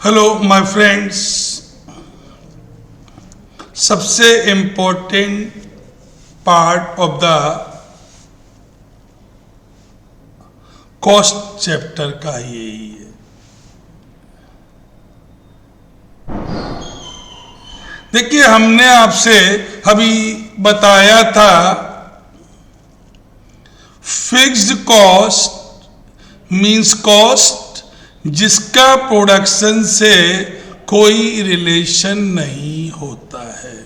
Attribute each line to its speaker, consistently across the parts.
Speaker 1: Hello my friends, सबसे important part of the cost chapter का यही है। देखिए, हमने आपसे अभी बताया था फिक्स्ड कॉस्ट मींस कॉस्ट जिसका प्रोडक्शन से कोई रिलेशन नहीं होता है।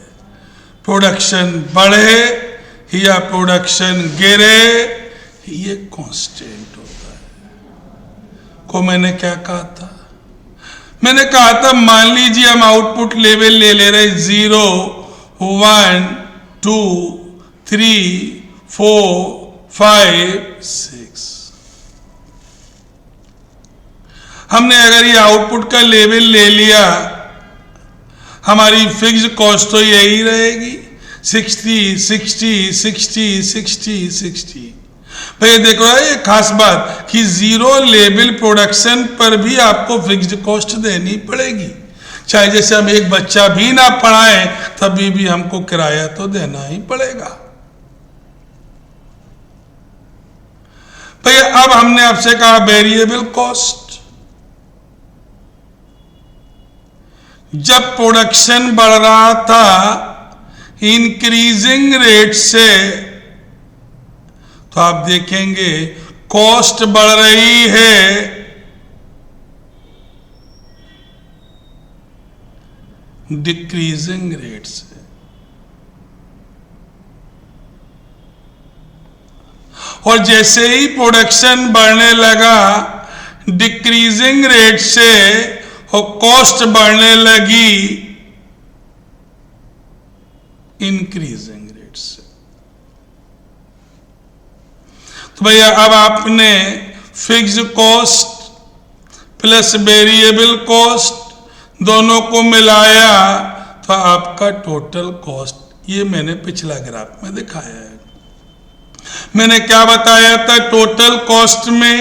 Speaker 1: प्रोडक्शन बढ़े या प्रोडक्शन गिरे, ये कांस्टेंट होता है। को मैंने क्या कहा था? मैंने कहा था मान लीजिए हम आउटपुट लेवल ले रहे 0, 1, 2, 3, 4, 5, 6। हमने अगर ये आउटपुट का लेवल ले लिया, हमारी फिक्स्ड कॉस्ट तो यही रहेगी 60, 60, 60, 60, 60। भैया देखो, ये खास बात कि 0 लेवल प्रोडक्शन पर भी आपको फिक्स्ड कॉस्ट देनी पड़ेगी। चाहे जैसे हम एक बच्चा भी ना पढ़ाएं तभी भी हमको किराया तो देना ही पड़ेगा। भैया अब हमने आपसे कहा वेरिएबल कॉस्ट। जब प्रोडक्शन बढ़ रहा था इंक्रीजिंग रेट से, तो आप देखेंगे कॉस्ट बढ़ रही है डिक्रीजिंग रेट से। और जैसे ही प्रोडक्शन बढ़ने लगा डिक्रीजिंग रेट से और कॉस्ट बढ़ने लगी इंक्रीजिंग रेट से। तो भैया अब आपने fixed cost plus variable cost दोनों को मिलाया तो आपका टोटल कॉस्ट, ये मैंने पिछला ग्राफ में दिखाया है। मैंने क्या बताया था? टोटल कॉस्ट में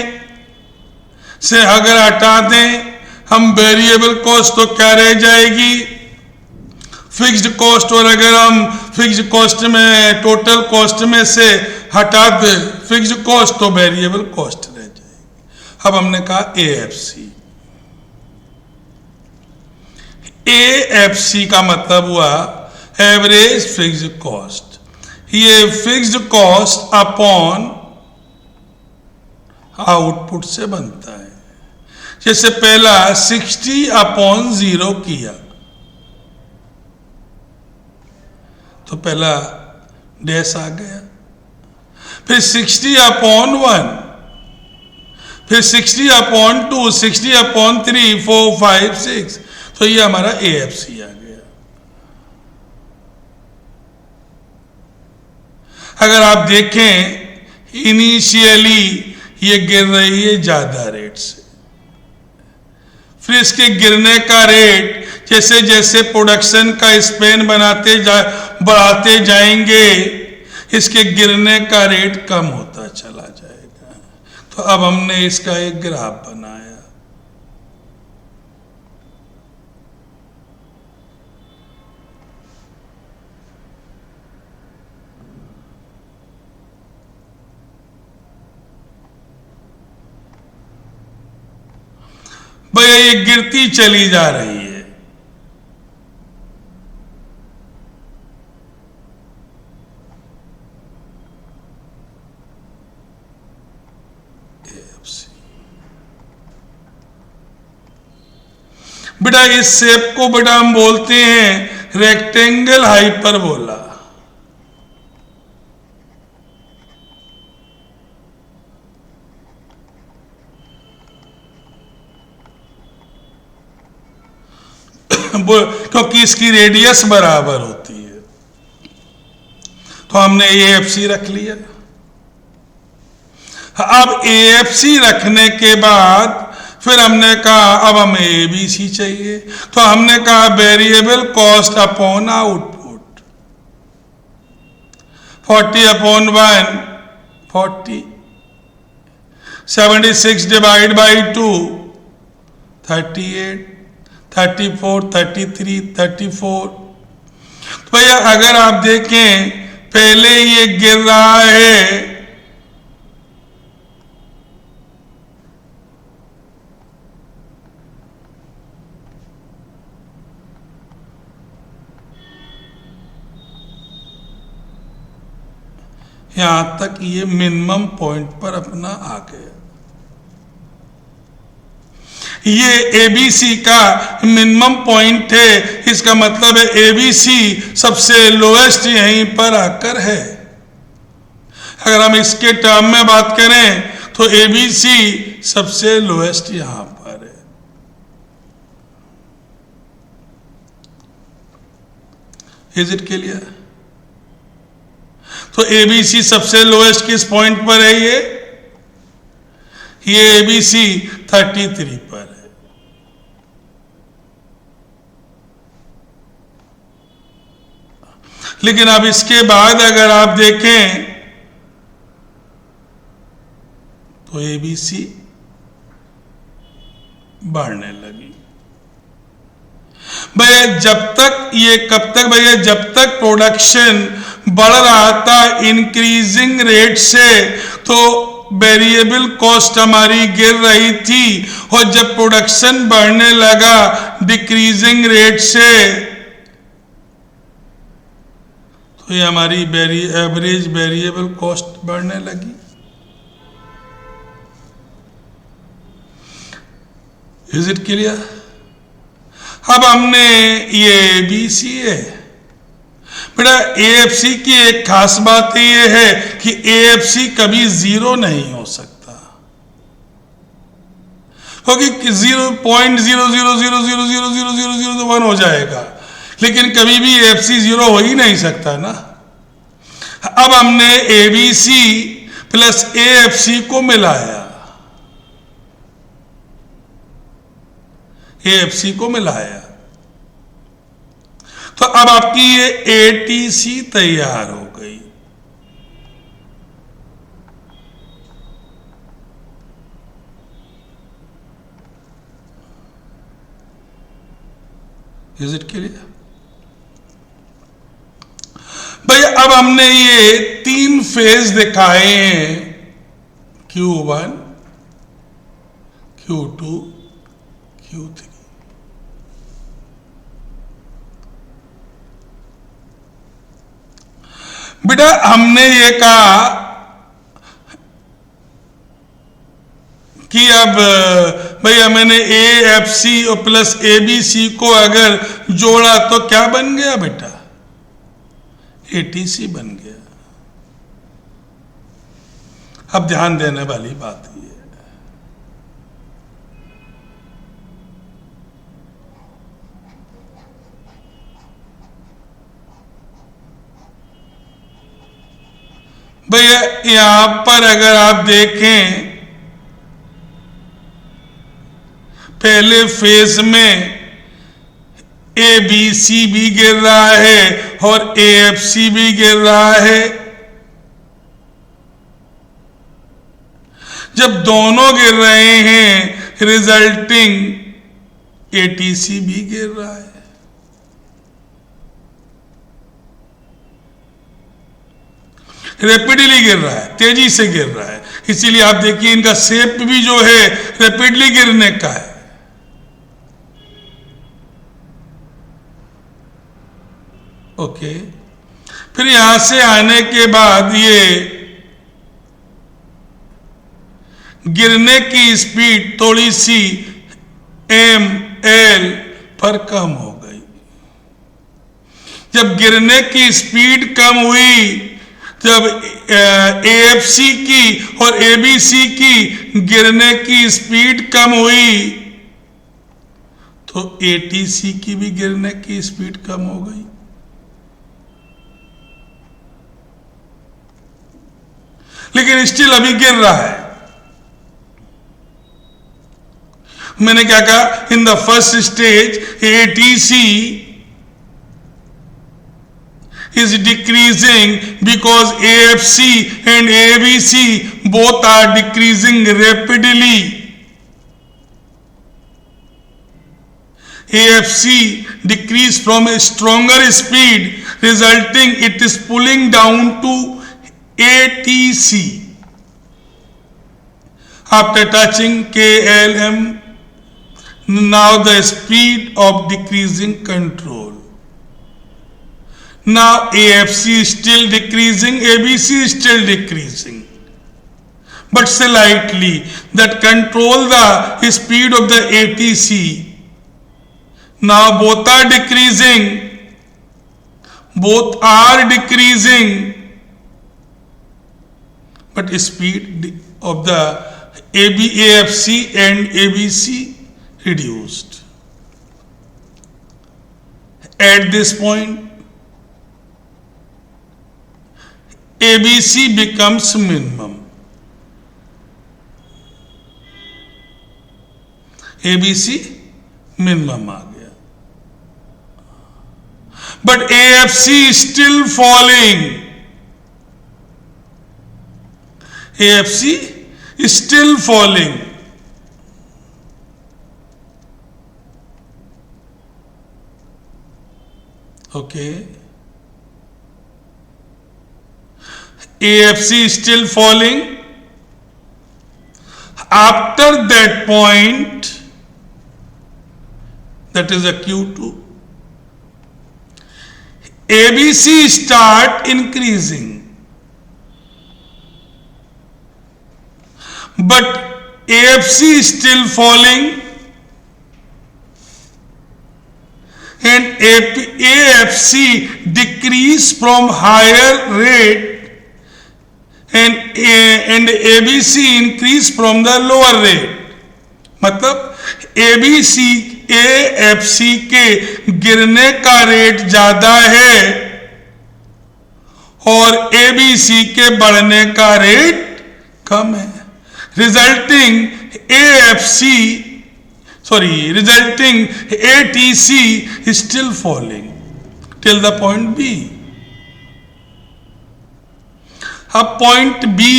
Speaker 1: से अगर हटा दें हम वेरिएबल कॉस्ट तो क्या रह जाएगी? Fixed cost. और अगर हम फिक्स्ड कॉस्ट में टोटल कॉस्ट में से हटा दें फिक्स्ड कॉस्ट तो वेरिएबल कॉस्ट रह जाएगी। अब हमने कहा एएफसी। एएफसी का मतलब हुआ एवरेज फिक्स्ड कॉस्ट। ये फिक्स्ड कॉस्ट अपॉन आउटपुट से बनता है। जैसे पहला 60/0 किया तो पहला डैश आ गया, फिर 60/1, फिर 60/2, 60/3, 4, 5, 6, तो ये हमारा एएफसी आ गया। अगर आप देखें इनिशियली ये गिर रही है ज्यादा रेट से, फिर इसके गिरने का रेट जैसे जैसे प्रोडक्शन का स्पेन बढ़ाते जाएंगे इसके गिरने का रेट कम होता चला जाएगा। तो अब हमने इसका एक ग्राफ बनाया। भैया ये गिरती चली जा रही है। बेटा इस शेप को बेटा हम बोलते हैं रेक्टेंगल हाइपरबोला। क्योंकि इसकी रेडियस बराबर होती है, तो हमने एएफसी रख लिया। अब एएफसी रखने के बाद फिर हमने कहा अब हमें एबीसी चाहिए, तो हमने कहा variable cost upon output. 40/1 40, 76 divide by 2 38, 34, 33, 34। तो भैया अगर आप देखें पहले ये गिर रहा है यहां तक, ये मिनिमम पॉइंट पर अपना आ गया। ये एबीसी का मिनिमम पॉइंट है, इसका मतलब है एबीसी सबसे लोएस्ट यहीं पर आकर है। अगर हम इसके टर्म में बात करें तो एबीसी सबसे लोएस्ट यहां पर है। Is it clear? तो एबीसी सबसे लोएस्ट किस पॉइंट पर है? ये एबीसी 33 पर है। लेकिन अब इसके बाद अगर आप देखें तो एबीसी बढ़ने लगी। भैया जब तक ये कब तक भैया? जब तक प्रोडक्शन बढ़ रहा था इंक्रीजिंग रेट से, तो वेरिएबल कॉस्ट हमारी गिर रही थी, और जब प्रोडक्शन बढ़ने लगा डिक्रीजिंग रेट से, तो ये हमारी एवरेज वेरिएबल कॉस्ट बढ़ने लगी। Is it clear? अब हमने ये बीसी है बेटा। एएफसी की एक खास बात यह है कि एएफसी कभी जीरो नहीं हो सकता, क्योंकि 0.000000001 हो जाएगा, लेकिन कभी भी एएफसी जीरो हो ही नहीं सकता ना। अब हमने एबीसी प्लस एएफसी को मिलाया, एएफसी को मिलाया, तो अब आपकी ये एटीसी तैयार हो गई। Is it clear? भाई अब हमने ये 3 फेज दिखाए हैं, Q1, Q2, Q3। बेटा हमने ये कहा कि अब भैया मैंने एएफसी और प्लस एबीसी को अगर जोड़ा तो क्या बन गया बेटा? एटीसी बन गया। अब ध्यान देने वाली बात ये है, भैया यहां पर अगर आप देखें पहले फेज में एबीसी भी गिर रहा है और एएफसी भी गिर रहा है। जब दोनों गिर रहे हैं रिजल्टिंग एटीसी भी गिर रहा है। रैपिडली गिर रहा है, तेजी से गिर रहा है, इसीलिए आप देखिए इनका शेप भी जो है रैपिडली गिरने का है। ओके, फिर यहां से आने के बाद ये गिरने की स्पीड थोड़ी सी ML पर कम हो गई। जब गिरने की स्पीड कम हुई, जब एएफसी की और एबीसी की गिरने की स्पीड कम हुई, तो एटीसी की भी गिरने की स्पीड कम हो गई। लेकिन स्टिल अभी गिर रहा है। मैंने क्या कहा? In the first stage ATC is decreasing because AFC and ABC both are decreasing rapidly. AFC decrease from a stronger speed, resulting it is pulling down to ATC. After touching KLM, now the speed of decreasing control. Now AFC is still decreasing, ABC is still decreasing, but slightly. That control the speed of the ATC. Now both are decreasing, but speed of the AFC and ABC reduced. At this point, ABC becomes minimum. ABC minimum आ गया. But AFC is still falling. AFC is still falling. Okay. AFC is still falling. After that point, that is a Q2, ABC start increasing, but AFC is still falling, and AFC decrease from higher rate, and ABC increase from the lower rate. मतलब AFC के गिरने का rate ज्यादा है और ABC के बढ़ने का रेट कम है, resulting ATC is still falling till the point B. अब पॉइंट बी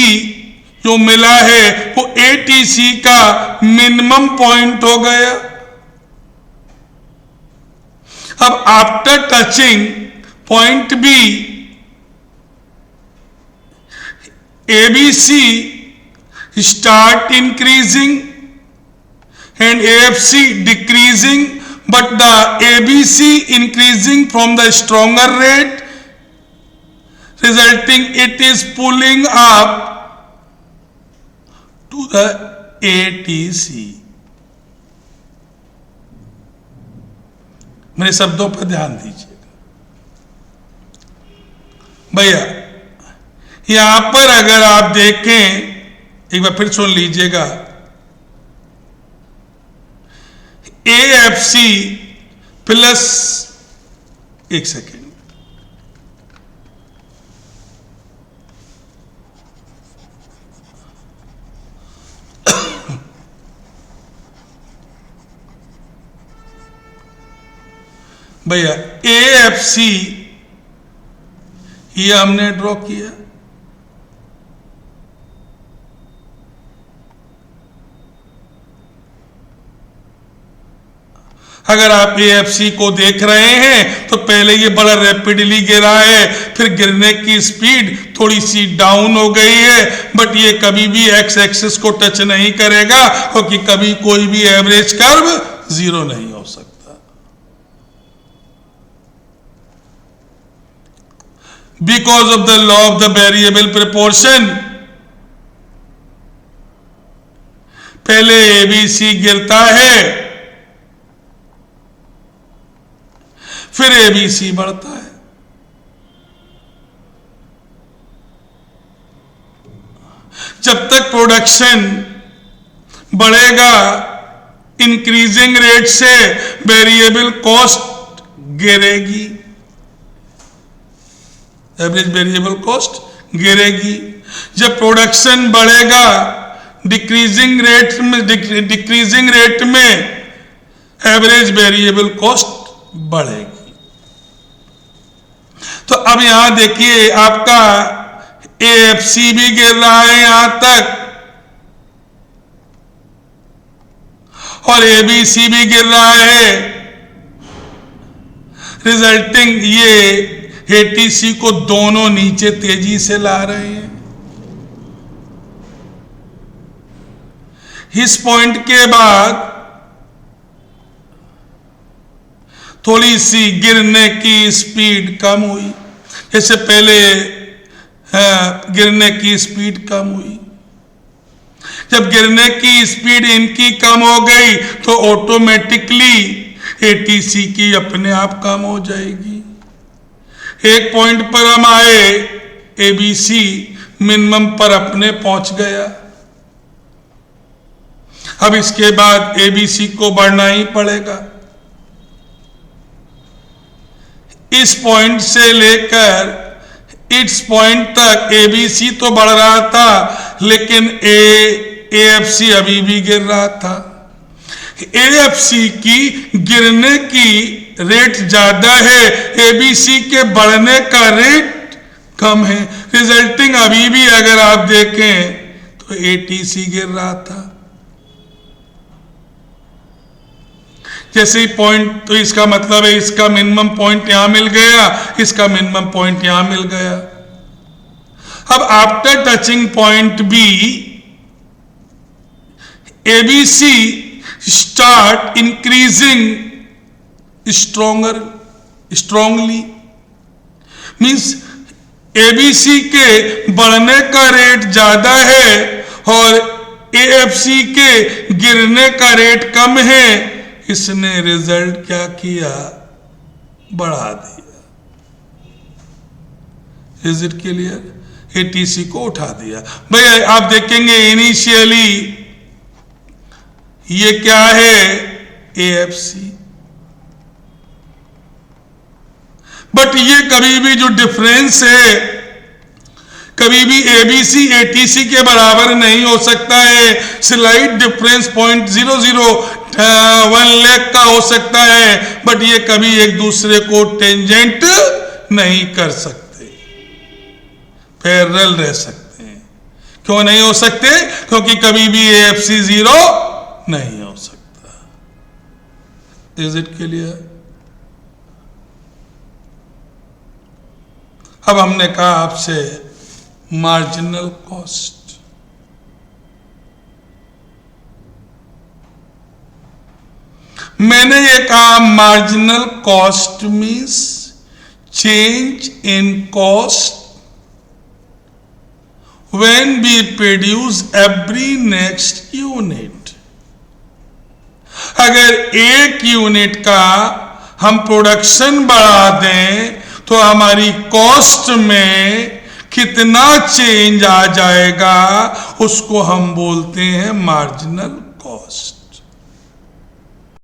Speaker 1: जो मिला है वो ATC का मिनिमम पॉइंट हो गया. अब after touching point B, ABC start increasing and AFC decreasing, but the ABC increasing from the stronger rate, resulting it is pulling up to the ATC. मेरे शब्दों पर ध्यान दीजिएगा भैया. यहां पर अगर आप देखें, एक बार फिर सुन लीजिएगा, AFC प्लस, एक सेकेंड, भैया AFC ये हमने ड्रॉ किया, अगर आप AFC को देख रहे हैं तो पहले ये बड़ा रैपिडली गिरा है, फिर गिरने की स्पीड थोड़ी सी डाउन हो गई है, बट ये कभी भी एक्स एक्सिस को टच नहीं करेगा क्योंकि कभी कोई भी एवरेज कर्व जीरो नहीं हो सकता. Because of the law of the variable proportion, पहले ABC गिरता है, फिर ABC बढ़ता है. जब तक प्रोडक्शन बढ़ेगा इंक्रीजिंग रेट से, वेरिएबल कॉस्ट गिरेगी, एवरेज वेरिएबल कॉस्ट गिरेगी. जब प्रोडक्शन बढ़ेगा डिक्रीजिंग रेट में एवरेज वेरिएबल कॉस्ट बढ़ेगी. तो अब यहां देखिए आपका AFC भी गिर रहा है यहां तक और ABC भी गिर रहा है, रिजल्टिंग ये एटीसी को दोनों नीचे तेजी से ला रहे हैं। इस पॉइंट के बाद थोड़ी सी गिरने की स्पीड कम हुई, जैसे पहले गिरने की स्पीड कम हुई। जब गिरने की स्पीड इनकी कम हो गई तो ऑटोमेटिकली एटीसी की अपने आप कम हो जाएगी। एक पॉइंट पर हम आए, एबीसी मिनिमम पर अपने पहुंच गया। अब इसके बाद एबीसी को बढ़ना ही पड़ेगा। इस पॉइंट से लेकर इस पॉइंट तक एबीसी तो बढ़ रहा था, लेकिन एएफसी अभी भी गिर रहा था। एएफसी की गिरने की रेट ज्यादा है, एबीसी के बढ़ने का रेट कम है। रिजल्टिंग अभी भी अगर आप देखें तो एटीसी गिर रहा था। जैसे ही पॉइंट, तो इसका मतलब है इसका मिनिमम पॉइंट यहां मिल गया, इसका मिनिमम पॉइंट यहां मिल गया। अब after touching point B, ABC start increasing strongly, means ABC के बढ़ने का रेट ज्यादा है और एएफसी के गिरने का रेट कम है। इसने रिजल्ट क्या किया, बढ़ा दिया। Is it clear? एटीसी को उठा दिया। भाई आप देखेंगे इनिशियली ये क्या है, एएफसी, बट ये कभी भी जो डिफरेंस है, कभी भी एबीसी एटीसी के बराबर नहीं हो सकता है। स्लाइट डिफरेंस 0.001 लाख का हो सकता है, बट ये कभी एक दूसरे को टेंजेंट नहीं कर सकते, पैरेलल रह सकते हैं। क्यों नहीं हो सकते? क्योंकि कभी भी एएफसी 0 नहीं हो सकता। Is it clear? अब हमने कहा आपसे मार्जिनल कॉस्ट, मैंने ये कहा marginal cost means change in cost when we produce every next unit. अगर एक यूनिट का हम प्रोडक्शन बढ़ा दें तो हमारी कॉस्ट में कितना चेंज आ जाएगा, उसको हम बोलते हैं मार्जिनल कॉस्ट।